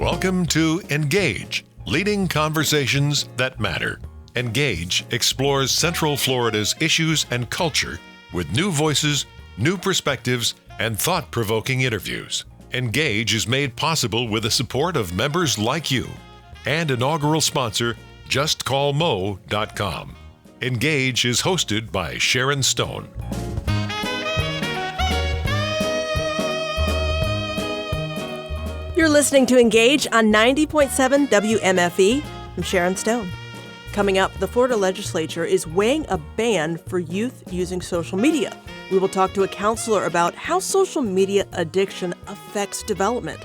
Welcome to Engage, leading conversations that matter. Engage explores Central Florida's issues and culture with new voices, new perspectives, and thought-provoking interviews. Engage is made possible with the support of members like you and inaugural sponsor, JustCallMo.com. Engage is hosted by Sharon Stone. You're listening to Engage on 90.7 WMFE. I'm Sharon Stone. Coming up, the Florida legislature is weighing a ban for youth using social media. We will talk to a counselor about how social media addiction affects development.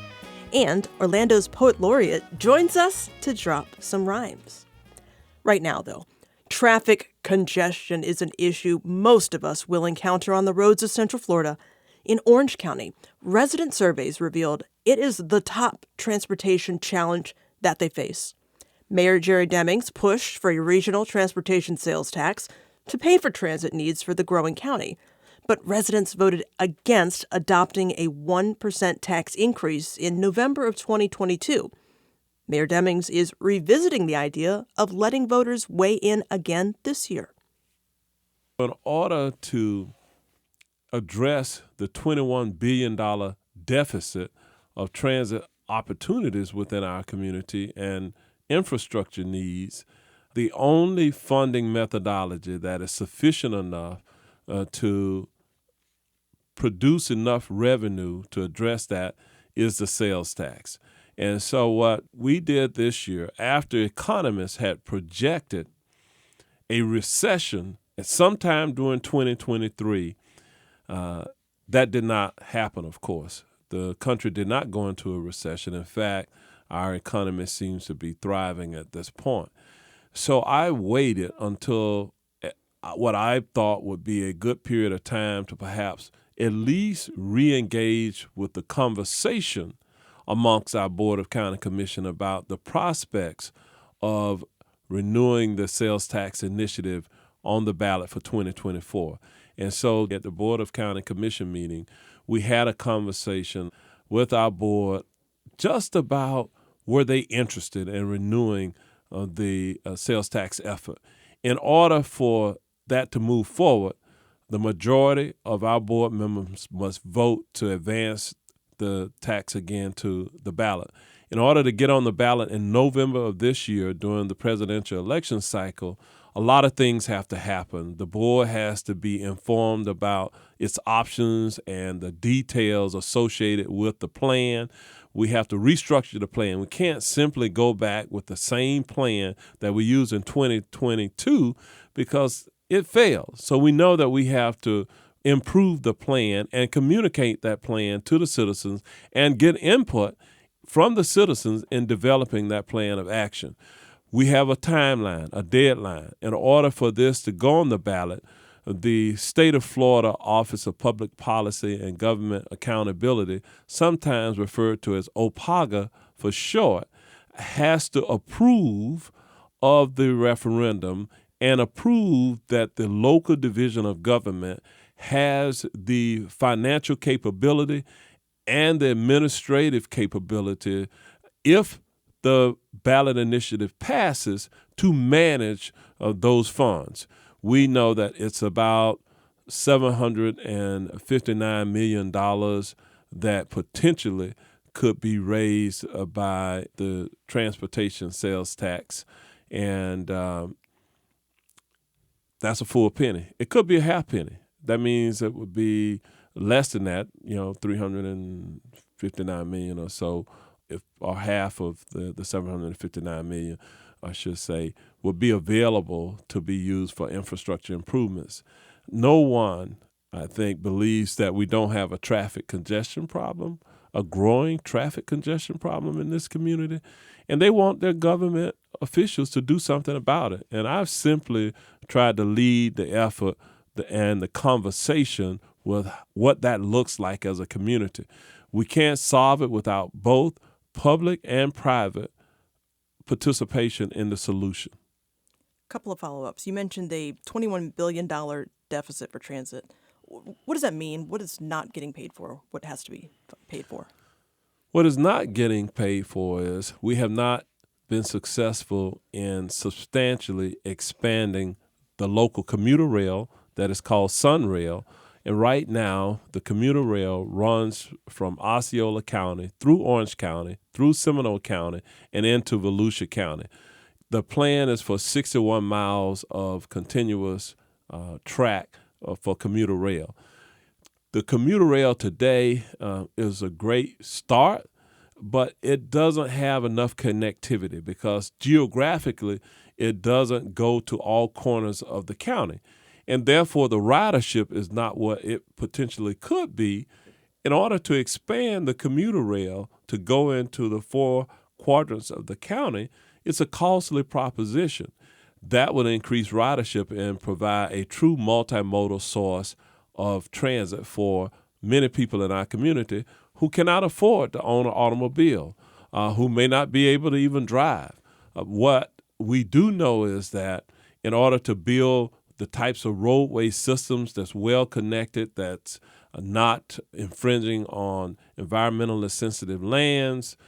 And Orlando's poet laureate joins us to drop some rhymes. Right now, though, traffic congestion is an issue most of us will encounter on the roads of Central Florida. In Orange County, resident surveys revealed it is the top transportation challenge that they face. Mayor Jerry Demings pushed for a regional transportation sales tax to pay for transit needs for the growing county, but residents voted against adopting a 1% tax increase in November of 2022. Mayor Demings is revisiting the idea of letting voters weigh in again this year. In order to address the $21 billion deficit of transit opportunities within our community and infrastructure needs, the only funding methodology that is sufficient enough to produce enough revenue to address that is the sales tax. And so what we did this year, after economists had projected a recession at sometime during 2023, that did not happen, of course. The country did not go into a recession. In fact, our economy seems to be thriving at this point. So I waited until what I thought would be a good period of time to perhaps at least re-engage with the conversation amongst our Board of County Commission about the prospects of renewing the sales tax initiative on the ballot for 2024. And so at the Board of County Commission meeting, we had a conversation with our board just about were they interested in renewing the sales tax effort. In order for that to move forward, the majority of our board members must vote to advance the tax again to the ballot. In order to get on the ballot in November of this year during the presidential election cycle, a lot of things have to happen. The board has to be informed about its options and the details associated with the plan. We have to restructure the plan. We can't simply go back with the same plan that we used in 2022 because it failed. So we know that we have to improve the plan and communicate that plan to the citizens and get input from the citizens in developing that plan of action. We have a timeline, a deadline. In order for this to go on the ballot, the State of Florida Office of Public Policy and Government Accountability, sometimes referred to as OPAGA for short, has to approve of the referendum and approve that the local division of government has the financial capability and the administrative capability, if the ballot initiative passes, to manage those funds. We know that it's about $759 million that potentially could be raised by the transportation sales tax, and that's a full penny. It could be a half penny. That means it would be less than that, $359 million or so, or half of the $759 million, I should say, will be available to be used for infrastructure improvements. No one, I think, believes that we don't have a traffic congestion problem, a growing traffic congestion problem in this community, and they want their government officials to do something about it. And I've simply tried to lead the effort and the conversation with what that looks like as a community. We can't solve it without both public and private participation in the solution. A couple of follow-ups. You mentioned a $21 billion deficit for transit. What does that mean? What is not getting paid for? What has to be paid for? What is not getting paid for is we have not been successful in substantially expanding the local commuter rail that is called Sunrail. And right now, the commuter rail runs from Osceola County through Orange County, through Seminole County, and into Volusia County. The plan is for 61 miles of continuous track for commuter rail. The commuter rail today is a great start, but it doesn't have enough connectivity because geographically it doesn't go to all corners of the county. And therefore, the ridership is not what it potentially could be. In order to expand the commuter rail to go into the 4 quadrants of the county, it's a costly proposition. That would increase ridership and provide a true multimodal source of transit for many people in our community who cannot afford to own an automobile, who may not be able to even drive. What we do know is that in order to build the types of roadway systems that's well connected, that's not infringing on environmentally sensitive lands,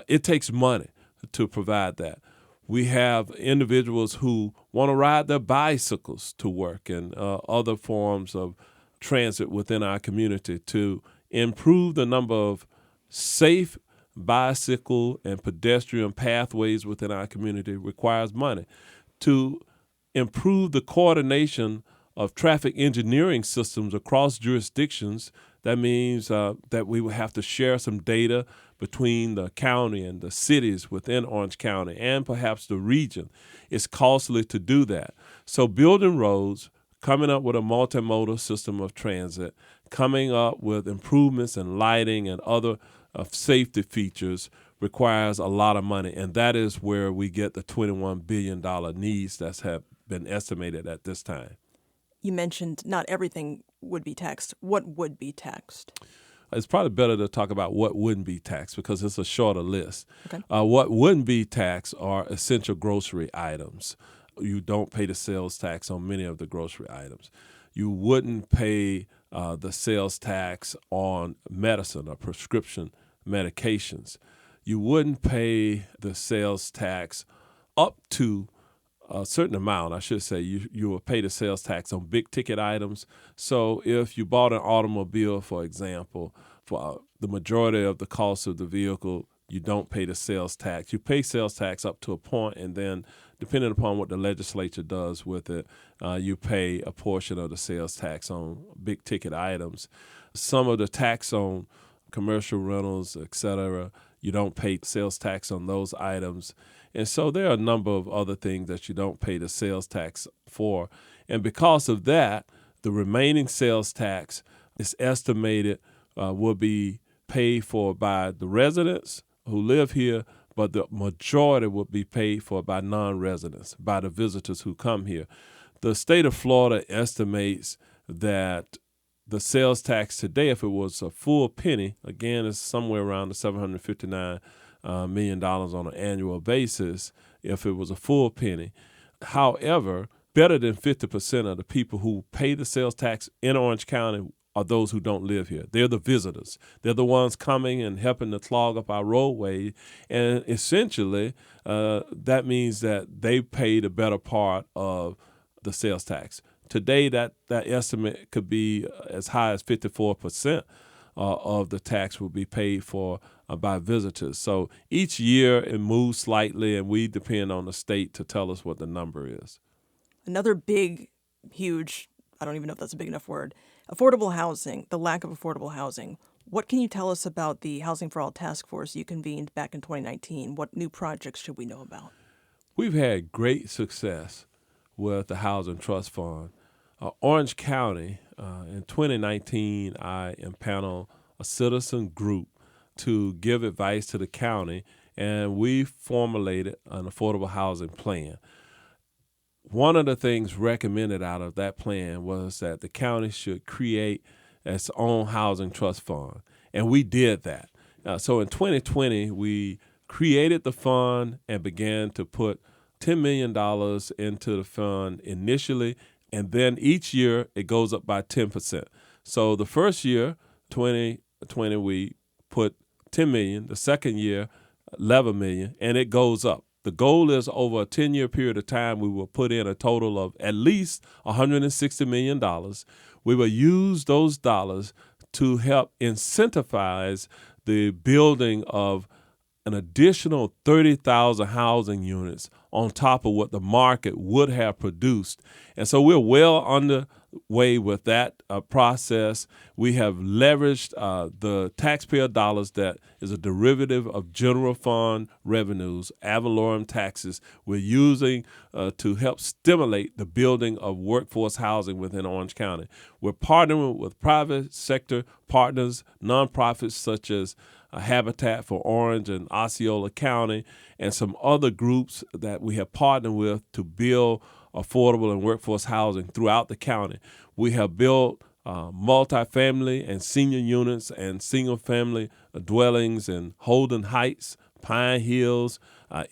it takes money to provide that. We have individuals who want to ride their bicycles to work and other forms of transit within our community to improve the number of safe bicycle and pedestrian pathways within our community requires money. To improve the coordination of traffic engineering systems across jurisdictions, that means that we will have to share some data between the county and the cities within Orange County and perhaps the region. It's costly to do that. So building roads, coming up with a multimodal system of transit, coming up with improvements in lighting and other safety features requires a lot of money, and that is where we get the $21 billion needs that have been estimated at this time. You mentioned not everything would be taxed. What would be taxed? It's probably better to talk about what wouldn't be taxed because it's a shorter list. Okay. What wouldn't be taxed are essential grocery items. You don't pay the sales tax on many of the grocery items. You wouldn't pay the sales tax on medicine or prescription medications. You wouldn't pay the sales tax up to a certain amount. I should say you will pay the sales tax on big ticket items. So if you bought an automobile, for example, for the majority of the cost of the vehicle, you don't pay the sales tax. You pay sales tax up to a point, and then depending upon what the legislature does with it, you pay a portion of the sales tax on big ticket items. Some of the tax on commercial rentals, et cetera, you don't pay sales tax on those items. And so there are a number of other things that you don't pay the sales tax for. And because of that, the remaining sales tax is estimated will be paid for by the residents who live here, but the majority will be paid for by non-residents, by the visitors who come here. The state of Florida estimates that the sales tax today, if it was a full penny, again, is somewhere around the $759 million on an annual basis if it was a full penny. However, better than 50% of the people who pay the sales tax in Orange County are those who don't live here. They're the visitors. They're the ones coming and helping to clog up our roadway. And essentially, that means that they pay the better part of the sales tax. Today, that estimate could be as high as 54% of the tax will be paid for by visitors. So each year it moves slightly, and we depend on the state to tell us what the number is. Another big, huge, I don't even know if that's a big enough word, affordable housing, the lack of affordable housing. What can you tell us about the Housing for All task force you convened back in 2019? What new projects should we know about? We've had great success with the Housing Trust Fund. Orange County, in 2019, I impaneled a citizen group to give advice to the county, and we formulated an affordable housing plan. One of the things recommended out of that plan was that the county should create its own housing trust fund, and we did that. So in 2020, we created the fund and began to put $10 million into the fund initially, and then each year it goes up by 10%. So the first year, 2020, we put $10 million, the second year, $11 million, and it goes up. The goal is over a 10-year period of time, we will put in a total of at least $160 million. We will use those dollars to help incentivize the building of an additional 30,000 housing units on top of what the market would have produced. And so we're well underway with that process. We have leveraged the taxpayer dollars that is a derivative of general fund revenues, ad valorem taxes, we're using to help stimulate the building of workforce housing within Orange County. We're partnering with private sector partners, nonprofits such as Habitat for Orange and Osceola County, and some other groups that we have partnered with to build affordable and workforce housing throughout the county. We have built multifamily and senior units and single-family dwellings in Holden Heights, Pine Hills,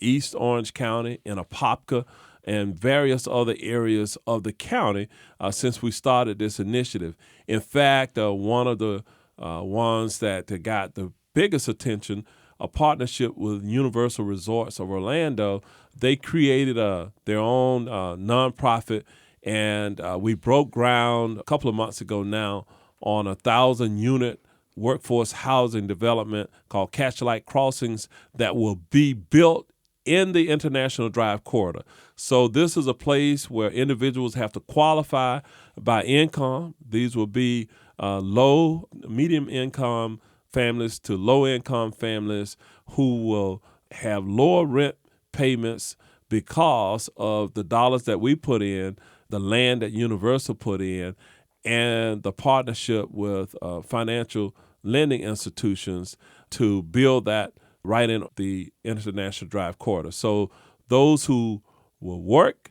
East Orange County, in Apopka, and various other areas of the county since we started this initiative. In fact, one of the ones that got the biggest attention, a partnership with Universal Resorts of Orlando. They created their own nonprofit, and we broke ground a couple of months ago now on a 1,000-unit workforce housing development called Catchlight Crossings that will be built in the International Drive Corridor. So this is a place where individuals have to qualify by income. These will be low, medium income families to low-income families who will have lower rent payments because of the dollars that we put in, the land that Universal put in, and the partnership with financial lending institutions to build that right in the International Drive Corridor. So those who will work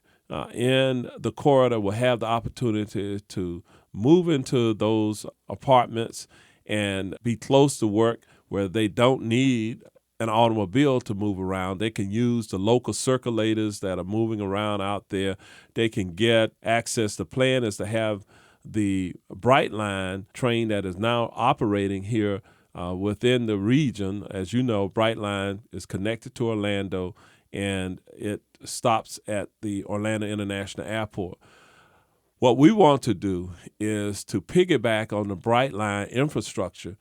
in the corridor will have the opportunity to move into those apartments and be close to work where they don't need an automobile to move around. They can use the local circulators that are moving around out there. They can get access. The plan is to have the Brightline train that is now operating here within the region. As you know, Brightline is connected to Orlando, and it stops at the Orlando International Airport. What we want to do is to piggyback on the Brightline infrastructure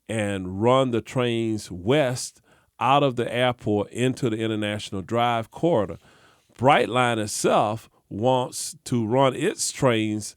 and run the trains west out of the airport into the International Drive Corridor. Brightline itself wants to run its trains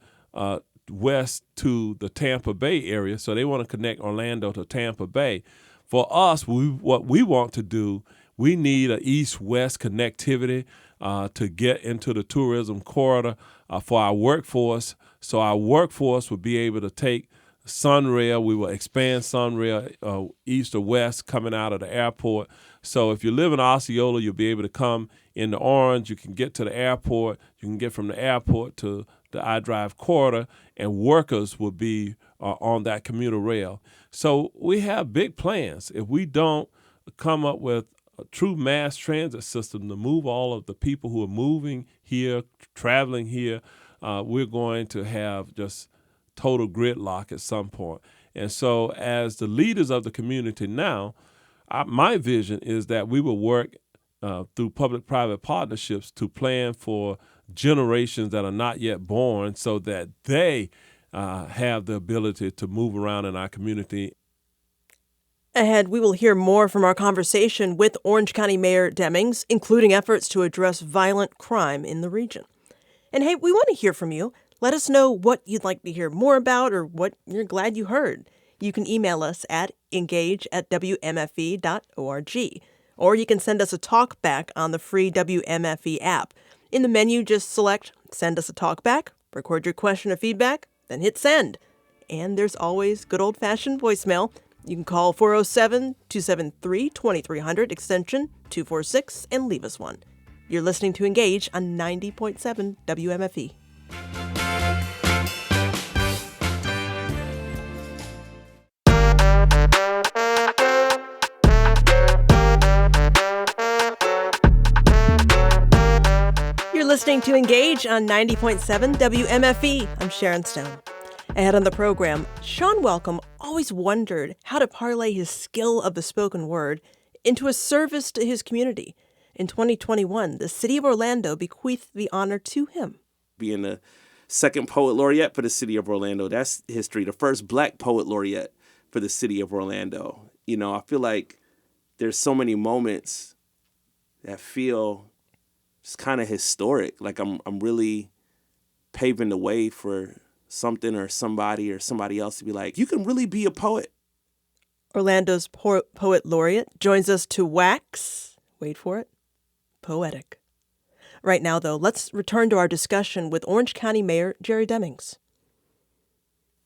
west to the Tampa Bay area, so they want to connect Orlando to Tampa Bay. For us, what we want to do, we need an east-west connectivity to get into the tourism corridor for our workforce. So our workforce will be able to take Sunrail. We will expand Sunrail east or west coming out of the airport. So if you live in Osceola, you'll be able to come into Orange. You can get to the airport. You can get from the airport to the I-Drive corridor, and workers will be on that commuter rail. So we have big plans. If we don't come up with a true mass transit system to move all of the people who are moving here, traveling here, we're going to have just total gridlock at some point. And so as the leaders of the community now, my vision is that we will work through public-private partnerships to plan for generations that are not yet born so that they have the ability to move around in our community. Ahead, we will hear more from our conversation with Orange County Mayor Demings, including efforts to address violent crime in the region. And hey, we want to hear from you. Let us know what you'd like to hear more about or what you're glad you heard. You can email us at engage@wmfe.org, or you can send us a talk back on the free WMFE app. In the menu, just select Send Us a Talk Back, record your question or feedback, then hit send. And there's always good old-fashioned voicemail. You can call 407-273-2300, extension 246, and leave us one. You're listening to Engage on 90.7 WMFE. You're listening to Engage on 90.7 WMFE. I'm Sharon Stone. Ahead on the program, Sean Welcome always wondered how to parlay his skill of the spoken word into a service to his community. In 2021, the city of Orlando bequeathed the honor to him. Being the second poet laureate for the city of Orlando, that's history. The first black poet laureate for the city of Orlando. You know, I feel like there's so many moments that feel just kind of historic. Like I'm really paving the way for something or somebody else to be like, you can really be a poet. Orlando's poet laureate joins us to wax, wait for it, poetic. Right now, though, let's return to our discussion with Orange County Mayor Jerry Demings.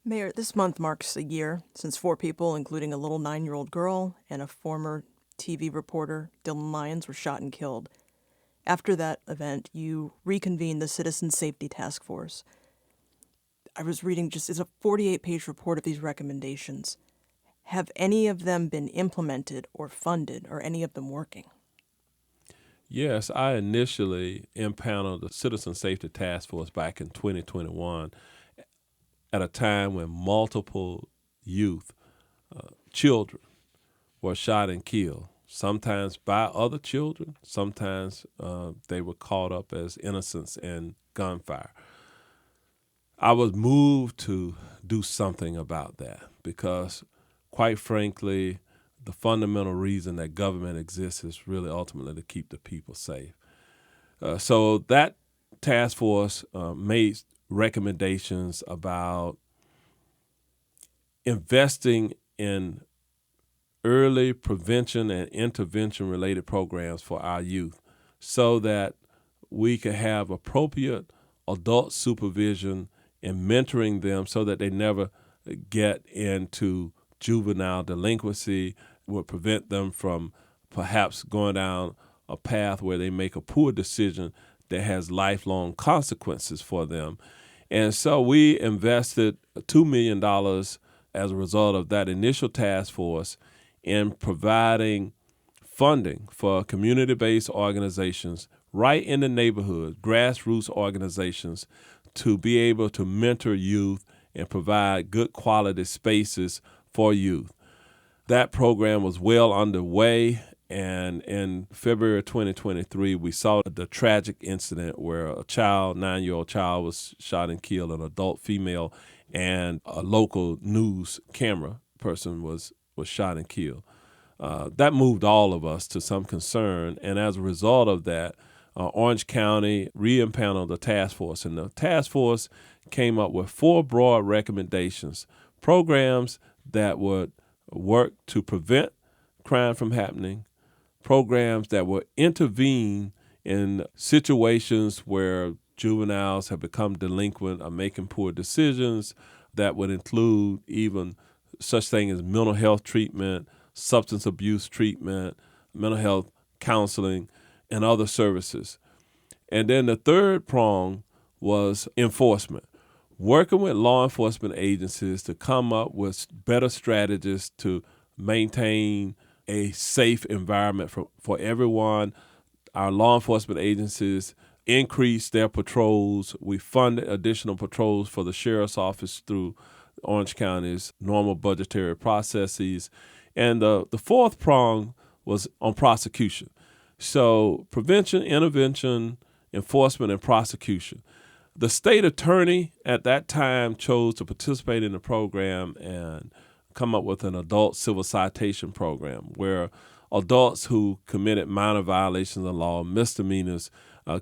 Mayor, this month marks a year since 4 people, including a little 9-year-old girl and a former TV reporter, Dylan Lyons, were shot and killed. After that event, you reconvened the Citizen Safety Task Force. I was reading it's a 48-page report of these recommendations. Have any of them been implemented or funded, or any of them working? Yes, I initially impaneled the Citizen Safety Task Force back in 2021 at a time when multiple youth, children, were shot and killed, sometimes by other children, sometimes they were caught up as innocents in gunfire. I was moved to do something about that because, quite frankly, the fundamental reason that government exists is really ultimately to keep the people safe. So that task force made recommendations about investing in early prevention and intervention related programs for our youth so that we could have appropriate adult supervision and mentoring them so that they never get into juvenile delinquency, would prevent them from perhaps going down a path where they make a poor decision that has lifelong consequences for them. And so we invested $2 million as a result of that initial task force in providing funding for community-based organizations right in the neighborhood, grassroots organizations, to be able to mentor youth and provide good quality spaces for youth. That program was well underway, and in February 2023, we saw the tragic incident where a 9-year-old child was shot and killed, an adult female, and a local news camera person was shot and killed. That moved all of us to some concern, and as a result of that, Orange County re-impaneled the task force, and the task force came up with 4 broad recommendations, programs that would work to prevent crime from happening, programs that would intervene in situations where juveniles have become delinquent or making poor decisions, that would include even such thing as mental health treatment, substance abuse treatment, mental health counseling, and other services. And then the third prong was enforcement, working with law enforcement agencies to come up with better strategies to maintain a safe environment for everyone. Our law enforcement agencies increased their patrols. We funded additional patrols for the sheriff's office through Orange County's normal budgetary processes. And the fourth prong was on prosecution. So prevention, intervention, enforcement, and prosecution. The state attorney at that time chose to participate in the program and come up with an adult civil citation program where adults who committed minor violations of law, misdemeanors,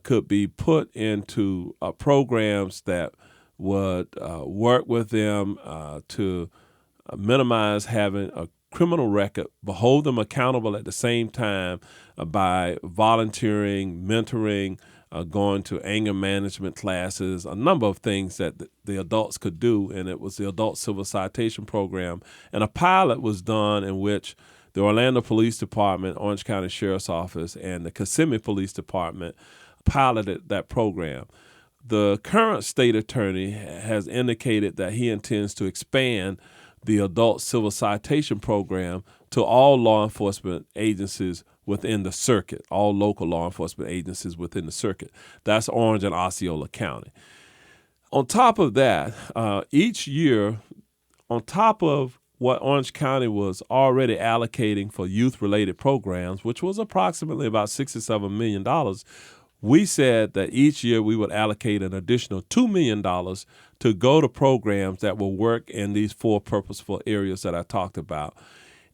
could be put into programs that would work with them to minimize having a criminal record, but hold them accountable at the same time by volunteering, mentoring, going to anger management classes, a number of things that the adults could do. And it was the Adult Civil Citation Program. And a pilot was done in which the Orlando Police Department, Orange County Sheriff's Office, and the Kissimmee Police Department piloted that program. The current state attorney has indicated that he intends to expand the Adult Civil Citation Program to all law enforcement agencies within the circuit, all local law enforcement agencies within the circuit. That's Orange and Osceola County. On top of that, each year, on top of what Orange County was already allocating for youth-related programs, which was approximately about $67 million, we said that each year we would allocate an additional $2 million to go to programs that will work in these 4 purposeful areas that I talked about.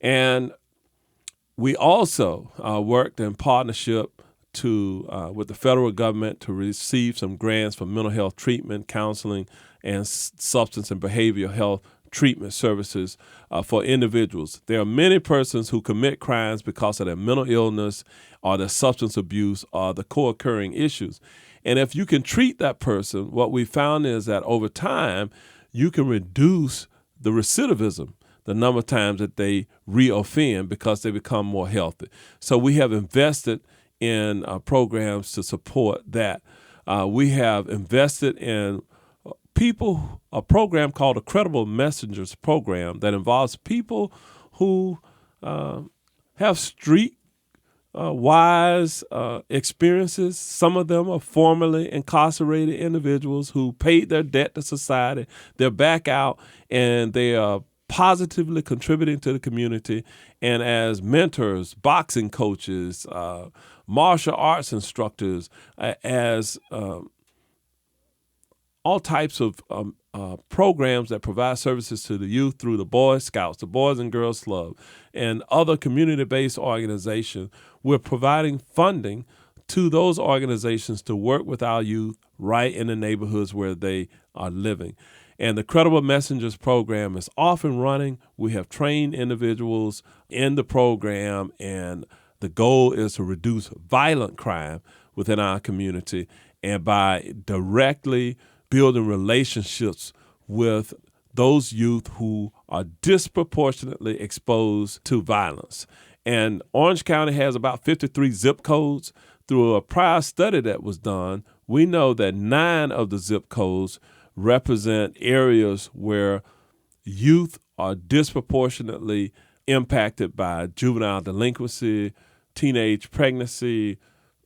And we also worked in partnership with the federal government to receive some grants for mental health treatment, counseling, and substance and behavioral health treatment services for individuals. There are many persons who commit crimes because of their mental illness or their substance abuse or the co-occurring issues. And if you can treat that person, what we found is that over time, you can reduce the recidivism, the number of times that they reoffend because they become more healthy. So we have invested in programs to support that. We have invested in a program called the Credible Messengers Program that involves people who have street-wise experiences. Some of them are formerly incarcerated individuals who paid their debt to society. They're back out and they are positively contributing to the community. And as mentors, boxing coaches, martial arts instructors, as all types of programs that provide services to the youth through the Boy Scouts, the Boys and Girls Club, and other community-based organizations. We're providing funding to those organizations to work with our youth right in the neighborhoods where they are living. And the Credible Messengers program is off and running. We have trained individuals in the program, and the goal is to reduce violent crime within our community and by directly building relationships with those youth who are disproportionately exposed to violence. And Orange County has about 53 zip codes. Through a prior study that was done, we know that 9 of the zip codes represent areas where youth are disproportionately impacted by juvenile delinquency, teenage pregnancy,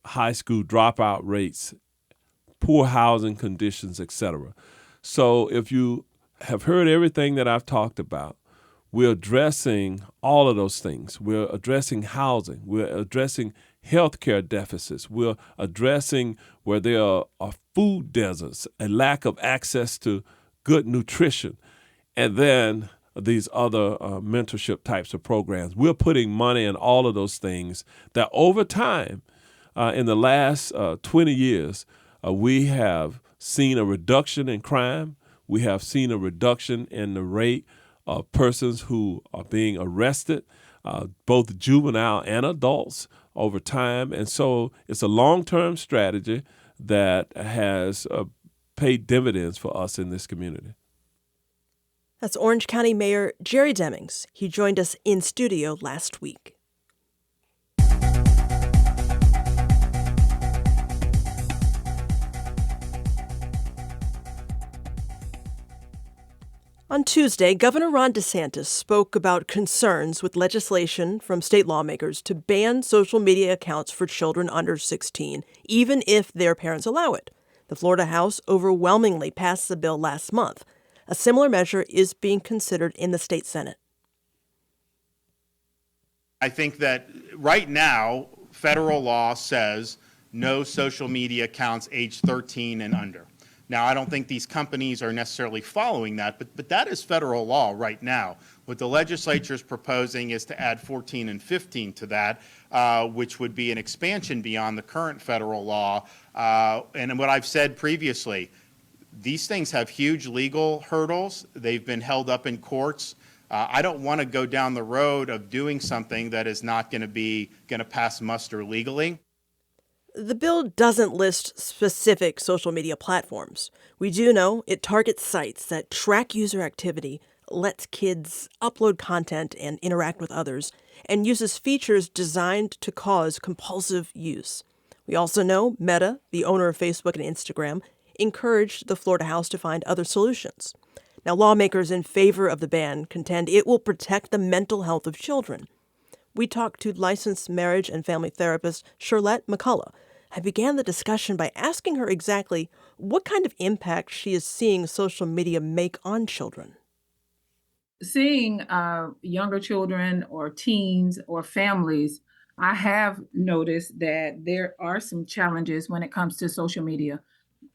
high school dropout rates, poor housing conditions, etc. So if you have heard everything that I've talked about, we're addressing all of those things. We're addressing housing. We're addressing healthcare deficits. We're addressing where there are food deserts, a lack of access to good nutrition, and then these other mentorship types of programs. We're putting money in all of those things that over time, in the last 20 years, we have seen a reduction in crime. We have seen a reduction in the rate of persons who are being arrested, both juvenile and adults, over time. And so it's a long-term strategy that has paid dividends for us in this community. That's Orange County Mayor Jerry Demings. He joined us in studio last week. On Tuesday, Governor Ron DeSantis spoke about concerns with legislation from state lawmakers to ban social media accounts for children under 16, even if their parents allow it. The Florida House overwhelmingly passed the bill last month. A similar measure is being considered in the state Senate. I think that right now, federal law says no social media accounts age 13 and under. Now, I don't think these companies are necessarily following that, but that is federal law right now. What the legislature is proposing is to add 14 and 15 to that, which would be an expansion beyond the current federal law. And what I've said previously, these things have huge legal hurdles. They've been held up in courts. I don't want to go down the road of doing something that is not going to pass muster legally. The bill doesn't list specific social media platforms. We do know it targets sites that track user activity, lets kids upload content and interact with others, and uses features designed to cause compulsive use. We also know Meta, the owner of Facebook and Instagram, encouraged the Florida House to find other solutions. Now, lawmakers in favor of the ban contend it will protect the mental health of children. We talked to licensed marriage and family therapist Shirlette McCullough I began the discussion by asking her exactly what kind of impact she is seeing social media make on children. Seeing younger children or teens or families, I have noticed that there are some challenges when it comes to social media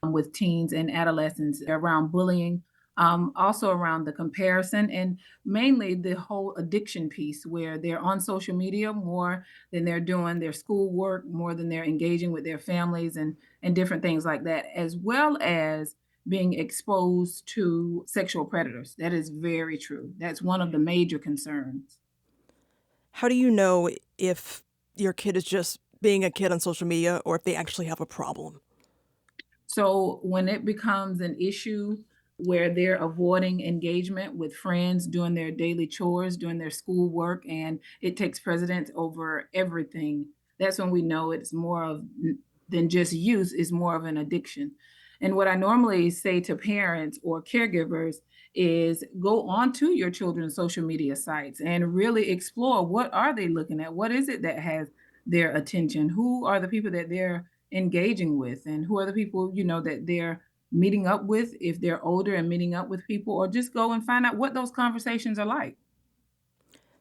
with teens and adolescents around bullying, also around the comparison, and mainly the whole addiction piece where they're on social media more than they're doing their schoolwork, more than they're engaging with their families and different things like that, as well as being exposed to sexual predators. That is very true. That's one of the major concerns. How do you know if your kid is just being a kid on social media or if they actually have a problem? So when it becomes an issue where they're avoiding engagement with friends, doing their daily chores, doing their schoolwork, and it takes precedence over everything, that's when we know it's more of than just use, is more of an addiction. And what I normally say to parents or caregivers is go onto your children's social media sites and really explore what are they looking at? What is it that has their attention? Who are the people that they're engaging with, and who are the people that they're meeting up with if they're older and meeting up with people, or just go and find out what those conversations are like.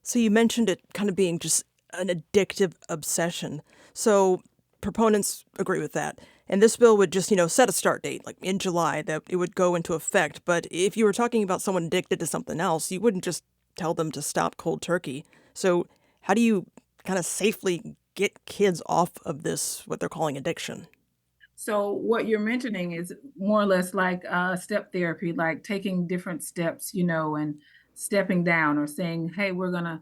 So you mentioned it kind of being just an addictive obsession. So proponents agree with that. And this bill would just, set a start date, like in July, that it would go into effect. But if you were talking about someone addicted to something else, you wouldn't just tell them to stop cold turkey. So how do you kind of safely get kids off of this, what they're calling addiction? So what you're mentioning is more or less like step therapy, like taking different steps, and stepping down or saying, hey, we're going to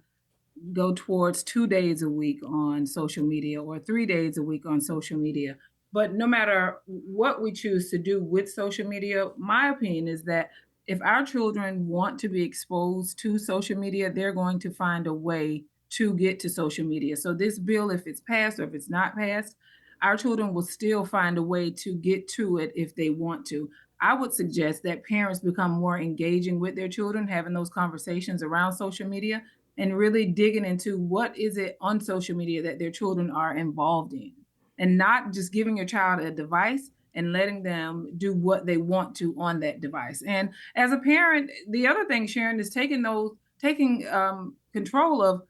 go towards 2 days a week on social media or 3 days a week on social media. But no matter what we choose to do with social media, my opinion is that if our children want to be exposed to social media, they're going to find a way to get to social media. So this bill, if it's passed or if it's not passed, our children will still find a way to get to it if they want to. I would suggest that parents become more engaging with their children, having those conversations around social media and really digging into what is it on social media that their children are involved in, and not just giving your child a device and letting them do what they want to on that device. And as a parent, the other thing, Sharon, is taking control of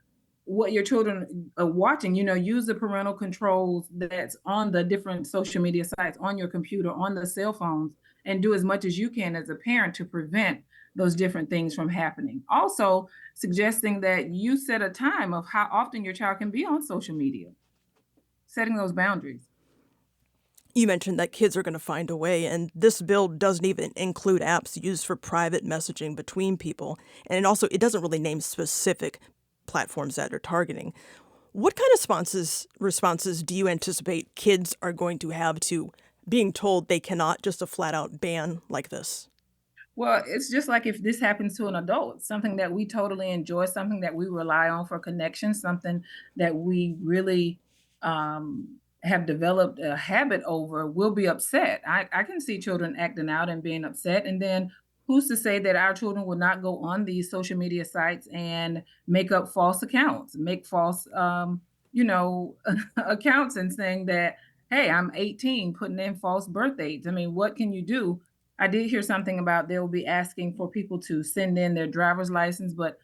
what your children are watching. Use the parental controls that's on the different social media sites, on your computer, on the cell phones, and do as much as you can as a parent to prevent those different things from happening. Also, suggesting that you set a time of how often your child can be on social media, setting those boundaries. You mentioned that kids are going to find a way, and this bill doesn't even include apps used for private messaging between people. And it doesn't really name specific platforms that are targeting. What kind of responses do you anticipate kids are going to have to being told they cannot, just a flat out ban like this? Well, it's just like if this happens to an adult, something that we totally enjoy, something that we rely on for connection, something that we really have developed a habit over, we'll be upset. I can see children acting out and being upset. And then who's to say that our children will not go on these social media sites and make up false accounts, make false, accounts and saying that, hey, I'm 18, putting in false birth dates. I mean, what can you do? I did hear something about they'll be asking for people to send in their driver's license, but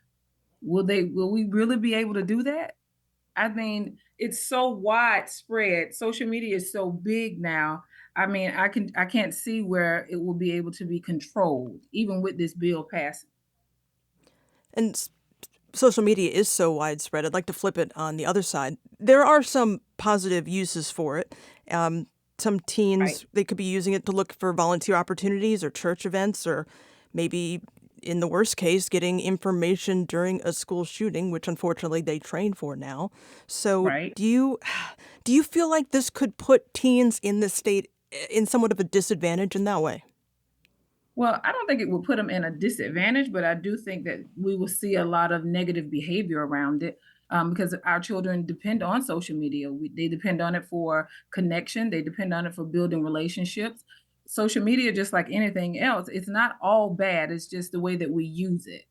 will we really be able to do that? I mean, it's so widespread. Social media is so big now. I mean, I can't see where it will be able to be controlled, even with this bill passing. And social media is so widespread. I'd like to flip it on the other side. There are some positive uses for it. Some Right. teens, they could be using it to look for volunteer opportunities or church events, or maybe in the worst case, getting information during a school shooting, which unfortunately they train for now. So Right. do you feel like this could put teens in the state in somewhat of a disadvantage in that way? Well, I don't think it will put them in a disadvantage, but I do think that we will see a lot of negative behavior around it, because our children depend on social media. They depend on it for connection, they depend on it for building relationships. Social media, just like anything else, it's not all bad, it's just the way that we use it.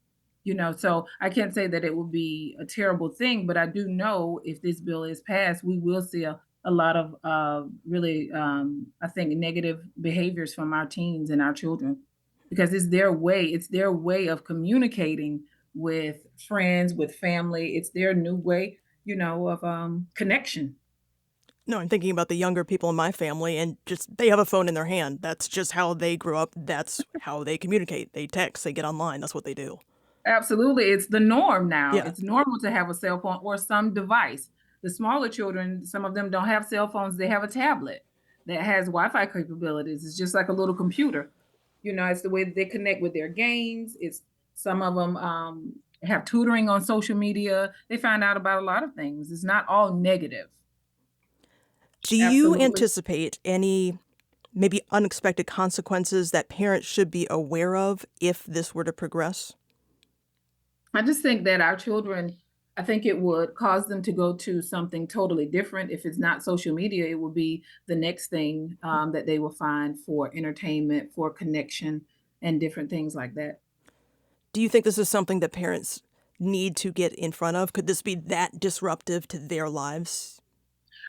So I can't say that it will be a terrible thing, but I do know if this bill is passed, we will see a lot of really, I think, negative behaviors from our teens and our children, because it's their way of communicating with friends, with family. It's their new way, of connection. No, I'm thinking about the younger people in my family, and just they have a phone in their hand. That's just how they grew up. That's how they communicate. They text, they get online. That's what they do. Absolutely. It's the norm now. Yeah. It's normal to have a cell phone or some device. The smaller children, some of them don't have cell phones, they have a tablet that has Wi-Fi capabilities. It's just like a little computer. It's the way that they connect with their games. It's some of them have tutoring on social media. They find out about a lot of things. It's not all negative. Do you Absolutely. anticipate any maybe unexpected consequences that parents should be aware of if this were to progress? I just think that our children, I think it would cause them to go to something totally different. If it's not social media, it will be the next thing that they will find for entertainment, for connection, and different things like that. Do you think this is something that parents need to get in front of? Could this be that disruptive to their lives?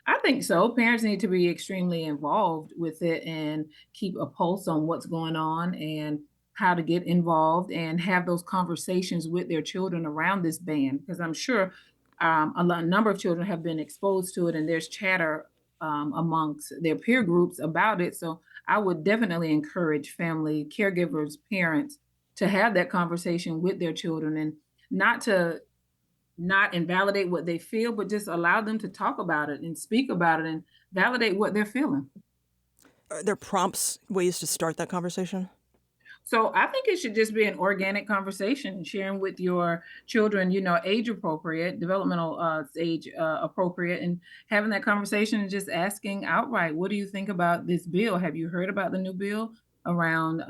I think so. Parents need to be extremely involved with it and keep a pulse on what's going on and how to get involved and have those conversations with their children around this ban. Because I'm sure a number of children have been exposed to it, and there's chatter amongst their peer groups about it. So I would definitely encourage family, caregivers, parents to have that conversation with their children, and not to not invalidate what they feel, but just allow them to talk about it and speak about it and validate what they're feeling. Are there prompts, ways to start that conversation? So I think it should just be an organic conversation, sharing with your children, age appropriate, developmental age appropriate, and having that conversation and just asking outright, what do you think about this bill? Have you heard about the new bill around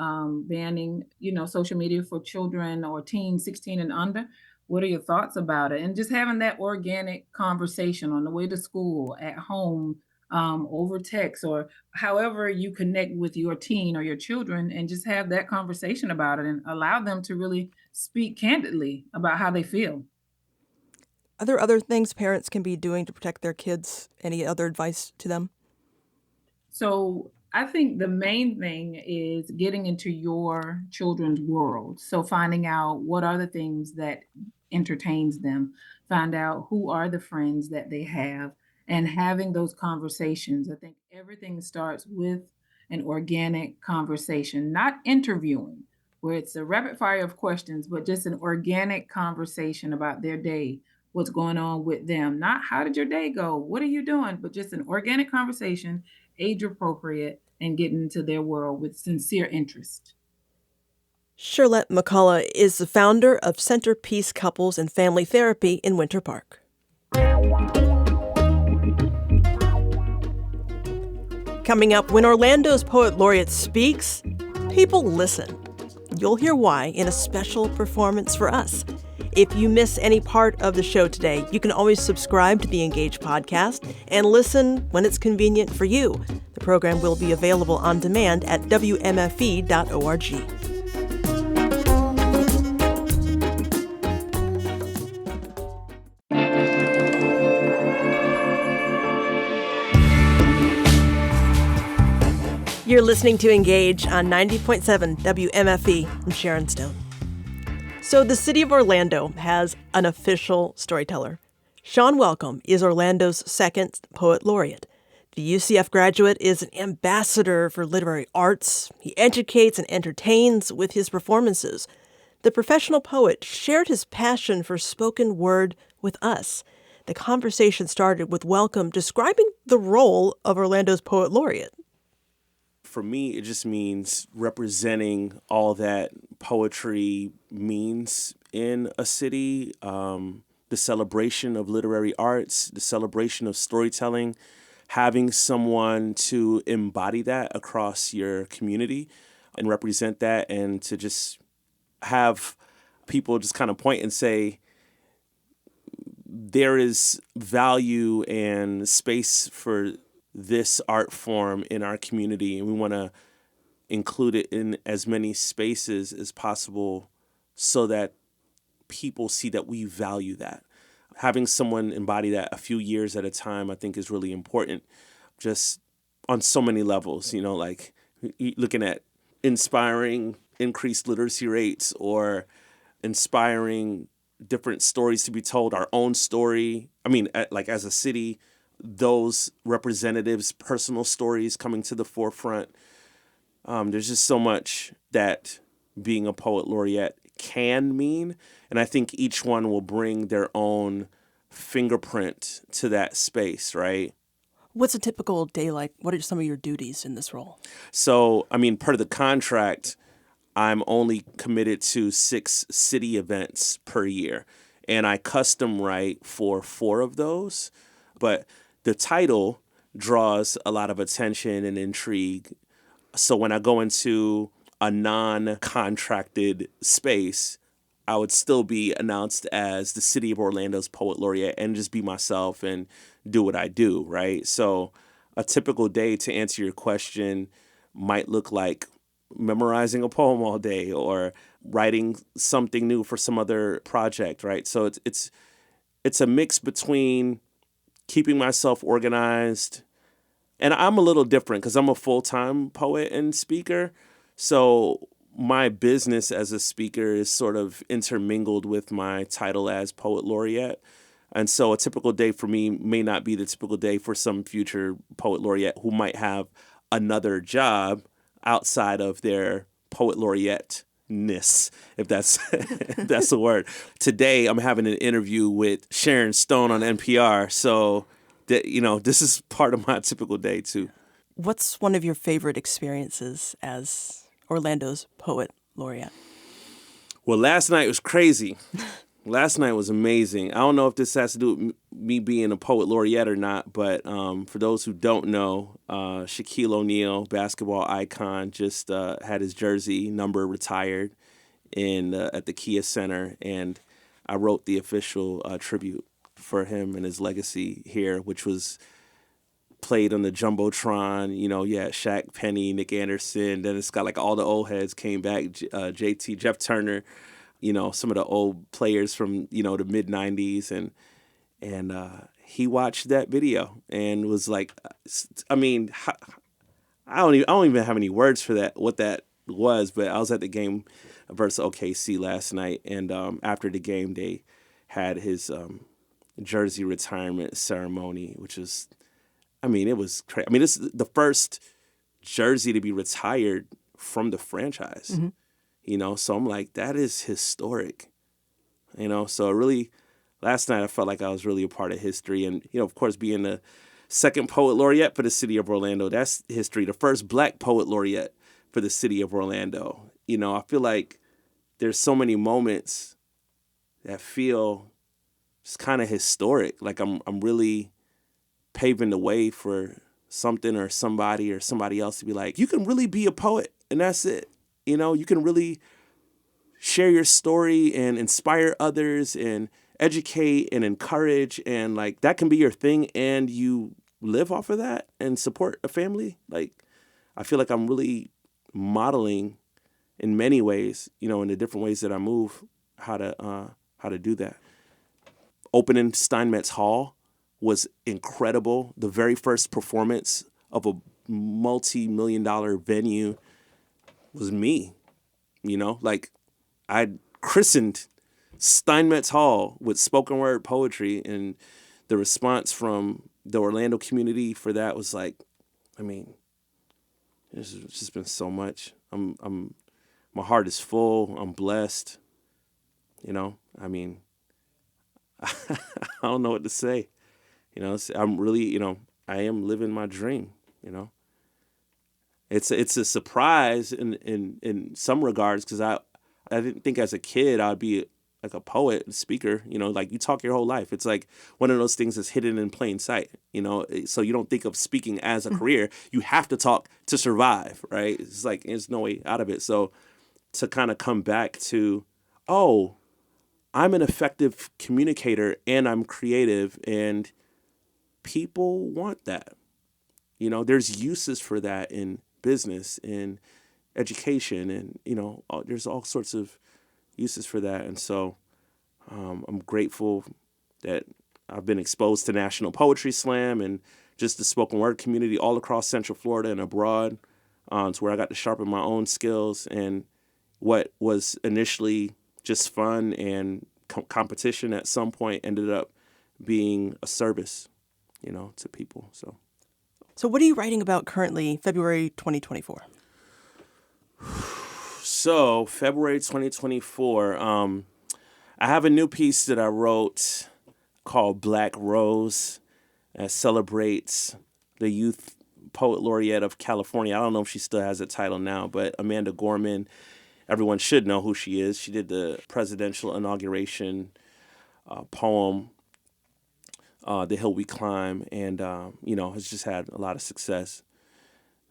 banning, social media for children or teens 16 and under? What are your thoughts about it? And just having that organic conversation on the way to school, at home, over text, or however you connect with your teen or your children, and just have that conversation about it and allow them to really speak candidly about how they feel. Are there other things parents can be doing to protect their kids? Any other advice to them? So I think the main thing is getting into your children's world. So finding out what are the things that entertains them, find out who are the friends that they have, and having those conversations. I think everything starts with an organic conversation, not interviewing, where it's a rapid fire of questions, but just an organic conversation about their day, what's going on with them. Not how did your day go? What are you doing? But just an organic conversation, age appropriate, and getting into their world with sincere interest. Charlotte McCullough is the founder of Centerpiece Couples and Family Therapy in Winter Park. Coming up, when Orlando's Poet Laureate speaks, people listen. You'll hear why in a special performance for us. If you miss any part of the show today, you can always subscribe to the Engage podcast and listen when it's convenient for you. The program will be available on demand at wmfe.org. You're listening to Engage on 90.7 WMFE. I'm Sharon Stone. So the city of Orlando has an official storyteller. Sean Welcome is Orlando's second poet laureate. The UCF graduate is an ambassador for literary arts. He educates and entertains with his performances. The professional poet shared his passion for spoken word with us. The conversation started with Welcome describing the role of Orlando's poet laureate. For me, it just means representing all that poetry means in a city, the celebration of literary arts, the celebration of storytelling, having someone to embody that across your community and represent that, and to just have people just kind of point and say, there is value and space for this art form in our community, and we want to include it in as many spaces as possible so that people see that we value that. having someone embody that a few years at a time, I think is really important, just on so many levels, like looking at inspiring increased literacy rates or inspiring different stories to be told, our own story. I mean, like as a city, those representatives' personal stories coming to the forefront. There's just so much that being a poet laureate can mean. And I think each one will bring their own fingerprint to that space, right? What's a typical day like? What are some of your duties in this role? So, I mean, per the contract, I'm only committed to 6 city events per year. And I custom write for 4 of those. But the title draws a lot of attention and intrigue. So when I go into a non-contracted space, I would still be announced as the City of Orlando's Poet Laureate and just be myself and do what I do, right? So a typical day, to answer your question, might look like memorizing a poem all day or writing something new for some other project, right? So it's a mix between keeping myself organized, and I'm a little different because I'm a full-time poet and speaker. So my business as a speaker is sort of intermingled with my title as poet laureate. And so a typical day for me may not be the typical day for some future poet laureate who might have another job outside of their poet laureate-ness, if that's if that's the word. Today I'm having an interview with Sharon Stone on NPR. So this is part of my typical day too. What's one of your favorite experiences as Orlando's Poet Laureate? Well, last night was crazy. Last night was amazing. I don't know if this has to do with me being a poet laureate or not, but for those who don't know, Shaquille O'Neal, basketball icon, just had his jersey number retired at the Kia Center, and I wrote the official tribute for him and his legacy here, which was played on the Jumbotron. Shaq, Penny, Nick Anderson. Then it's got like all the old heads came back, JT, Jeff Turner, some of the old players from, the mid 90s. And he watched that video and was like, I mean, I don't even have any words for that, what that was, but I was at the game versus OKC last night. And after the game, they had his jersey retirement ceremony, which was, it was crazy. This is the first jersey to be retired from the franchise, so I'm like, that is historic, so really last night I felt like I was really a part of history. And, of course, being the second poet laureate for the city of Orlando, that's history. The first Black poet laureate for the city of Orlando. I feel like there's so many moments that feel just kind of historic. Like I'm really paving the way for something or somebody else to be like, you can really be a poet and that's it. You can really share your story and inspire others and educate and encourage, and like that can be your thing, and you live off of that and support a family. Like, I feel like I'm really modeling in many ways, in the different ways that I move, how to do that. Opening Steinmetz Hall was incredible. The very first performance of a multi-million-dollar venue was me. Like I christened Steinmetz Hall with spoken word poetry, and the response from the Orlando community for that was like, it's just been so much. My heart is full. I'm blessed. I don't know what to say. I'm really, I am living my dream. It's a surprise in some regards, because I didn't think as a kid I'd be like a poet and speaker. Like you talk your whole life. It's like one of those things that's hidden in plain sight. So you don't think of speaking as a career. You have to talk to survive, right? It's like there's no way out of it. So to kind of come back to, oh, I'm an effective communicator and I'm creative, and people want that. There's uses for that in business, in education, and, there's all sorts of uses for that. And so I'm grateful that I've been exposed to National Poetry Slam and just the spoken word community all across Central Florida and abroad, to where I got to sharpen my own skills. And what was initially just fun and competition at some point ended up being a service, to people. So what are you writing about currently, February 2024? So February 2024, I have a new piece that I wrote called Black Rose that celebrates the Youth Poet Laureate of California. I don't know if she still has a title now, but Amanda Gorman, everyone should know who she is. She did the presidential inauguration poem, The Hill We Climb, and, has just had a lot of success.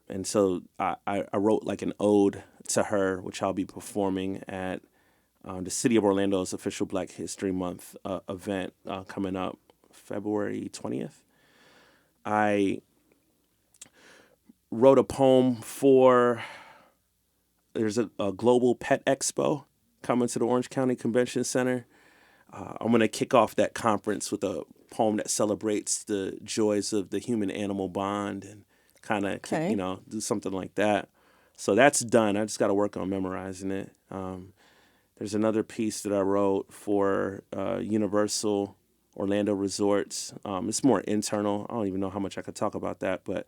And so I wrote like an ode to her, which I'll be performing at the City of Orlando's official Black History Month event coming up February 20th. I wrote a poem for, there's a global pet expo coming to the Orange County Convention Center. I'm going to kick off that conference with a poem that celebrates the joys of the human-animal bond and kind of, do something like that. So that's done. I just got to work on memorizing it. There's another piece that I wrote for Universal Orlando Resorts. It's more internal. I don't even know how much I could talk about that. But,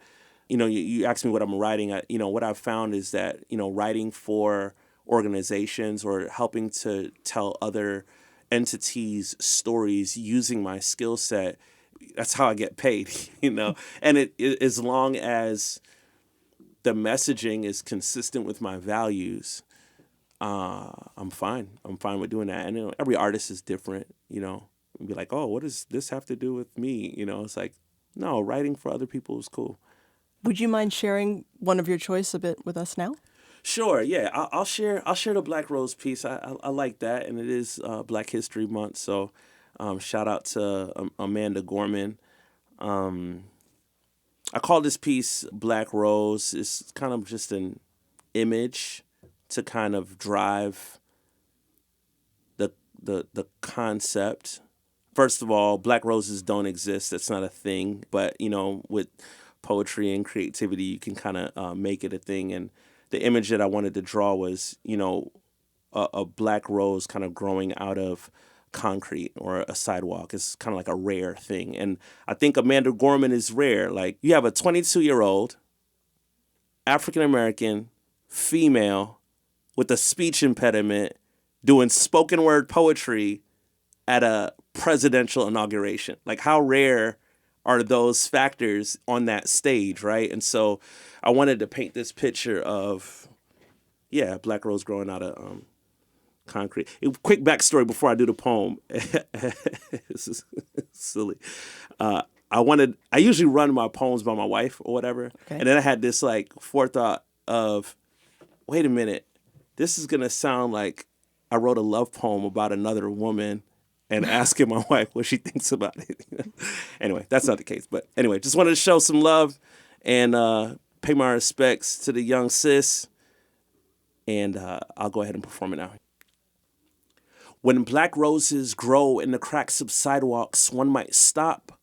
you asked me what I'm writing. What I've found is that, writing for organizations or helping to tell other entities' stories using my skill set, that's how I get paid, And as long as the messaging is consistent with my values, I'm fine. I'm fine with doing that. And every artist is different, and be like, oh, what does this have to do with me? It's like, no, writing for other people is cool. Would you mind sharing one of your choice a bit with us now? Sure, yeah. I'll share the Black Rose piece. I like that, and it is Black History Month, so shout out to Amanda Gorman. I call this piece Black Rose. It's kind of just an image to kind of drive the concept. First of all, black roses don't exist. That's not a thing. But, with poetry and creativity, you can kind of make it a thing. And the image that I wanted to draw was, a black rose kind of growing out of concrete or a sidewalk. It's kind of like a rare thing. And I think Amanda Gorman is rare. Like, you have a 22-year-old African-American female with a speech impediment doing spoken word poetry at a presidential inauguration. Like, how rare are those factors on that stage, right? And so I wanted to paint this picture of, black rose growing out of concrete. Quick backstory before I do the poem. This is silly. I usually run my poems by my wife or whatever. Okay. And then I had this like forethought of, wait a minute, this is going to sound like I wrote a love poem about another woman and asking my wife what she thinks about it. Anyway, that's not the case. But anyway, just wanted to show some love and pay my respects to the young sis. And I'll go ahead and perform it now. When black roses grow in the cracks of sidewalks, one might stop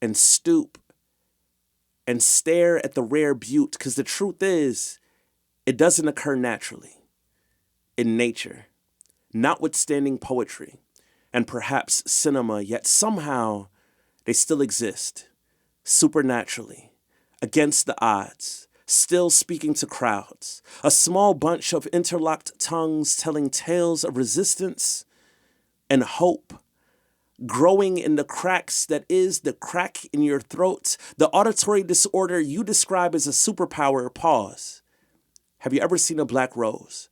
and stoop and stare at the rare beaut, because the truth is, it doesn't occur naturally in nature, notwithstanding poetry and perhaps cinema, yet somehow they still exist, supernaturally, against the odds, still speaking to crowds, a small bunch of interlocked tongues telling tales of resistance and hope, growing in the cracks that is the crack in your throat, the auditory disorder you describe as a superpower. Pause. Have you ever seen a black rose?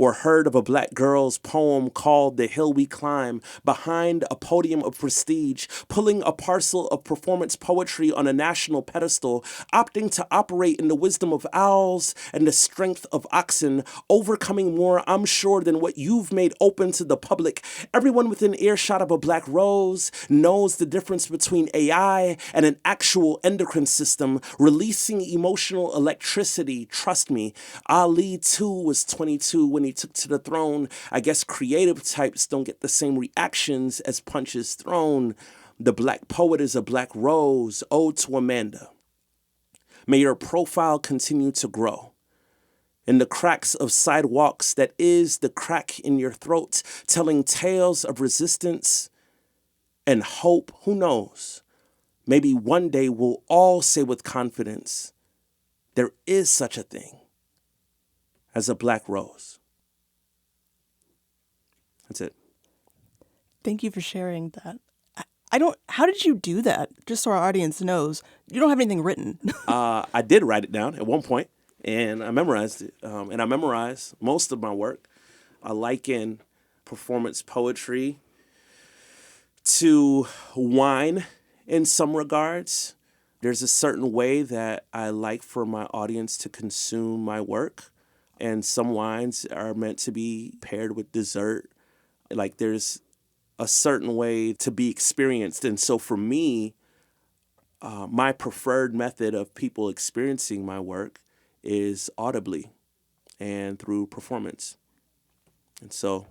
Or heard of a black girl's poem called The Hill We Climb, behind a podium of prestige, pulling a parcel of performance poetry on a national pedestal, opting to operate in the wisdom of owls and the strength of oxen, overcoming more, I'm sure, than what you've made open to the public. Everyone within earshot of a black rose knows the difference between AI and an actual endocrine system, releasing emotional electricity. Trust me, Ali too was 22 when he enemy took to the throne. I guess creative types don't get the same reactions as punches thrown. The black poet is a black rose, ode to Amanda. May your profile continue to grow. In the cracks of sidewalks that is the crack in your throat, telling tales of resistance and hope, who knows? Maybe one day we'll all say with confidence, there is such a thing as a black rose. That's it. Thank you for sharing that. How did you do that? Just so our audience knows, you don't have anything written. I did write it down at one point, and I memorized it. And I memorized most of my work. I liken performance poetry to wine in some regards. There's a certain way that I like for my audience to consume my work, and some wines are meant to be paired with dessert. Like there's a certain way to be experienced. And so for me, my preferred method of people experiencing my work is audibly and through performance. And so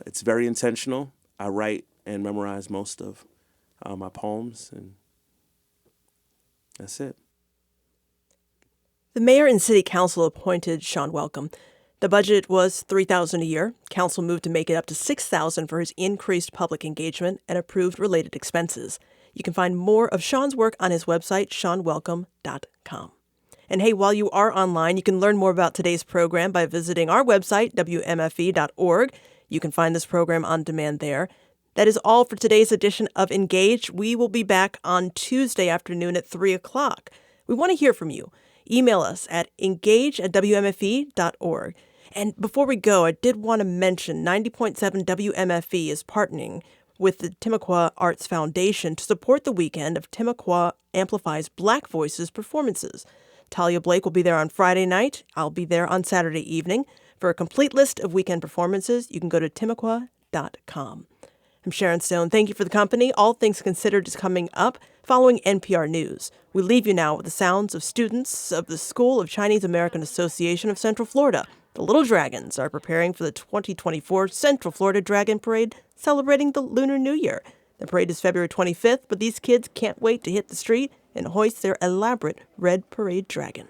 it's very intentional. I write and memorize most of my poems, and that's it. The mayor and city council appointed Sean Welcome. The budget was $3,000 a year. Council moved to make it up to $6,000 for his increased public engagement and approved related expenses. You can find more of Sean's work on his website, seanwelcome.com. And hey, while you are online, you can learn more about today's program by visiting our website, wmfe.org. You can find this program on demand there. That is all for today's edition of Engage. We will be back on Tuesday afternoon at 3 o'clock. We want to hear from you. Email us at engage@wmfe.org. And before we go, I did want to mention 90.7 WMFE is partnering with the Timucua Arts Foundation to support the weekend of Timucua Amplifies Black Voices performances. Talia Blake will be there on Friday night. I'll be there on Saturday evening. For a complete list of weekend performances, you can go to timucua.com. I'm Sharon Stone. Thank you for the company. All Things Considered is coming up following NPR News. We leave you now with the sounds of students of the School of Chinese American Association of Central Florida. The Little Dragons are preparing for the 2024 Central Florida Dragon Parade, celebrating the Lunar New Year. The parade is February 25th, but these kids can't wait to hit the street and hoist their elaborate red parade dragon.